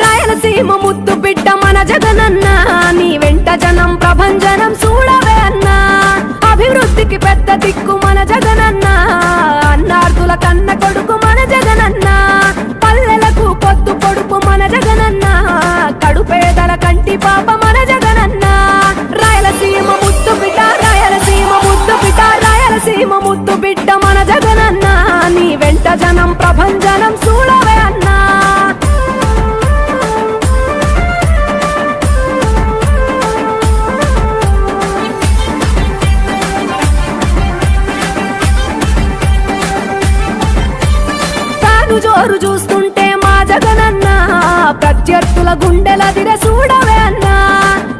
రాయలసీమ ముద్దు బిడ్డ మన జగనన్న, నీ వెంట జనం ప్రభంజనం చూడవే అన్నా. అభివృద్ధికి పెద్ద దిక్కు మన జగనన్న, అన్నార్థుల కన్న కొడుకు మన జగనన్న. పల్లెలకు పొద్దు పొడుపు మన జగనన్న, కడుపేదల కంటి పాప మన జగనన్న. రాయలసీమ ముద్దు బిడ్డ, రాయలసీమ ముద్దు బిడ్డ, రాయలసీమ ముద్దు బిడ్డ మన జగనన్న, నీ వెంట జనం ప్రభంజనం చూడవే అన్నా. జోరు చూస్తుంటే మా జగనన్న, ప్రత్యర్థుల గుండెల దిరసు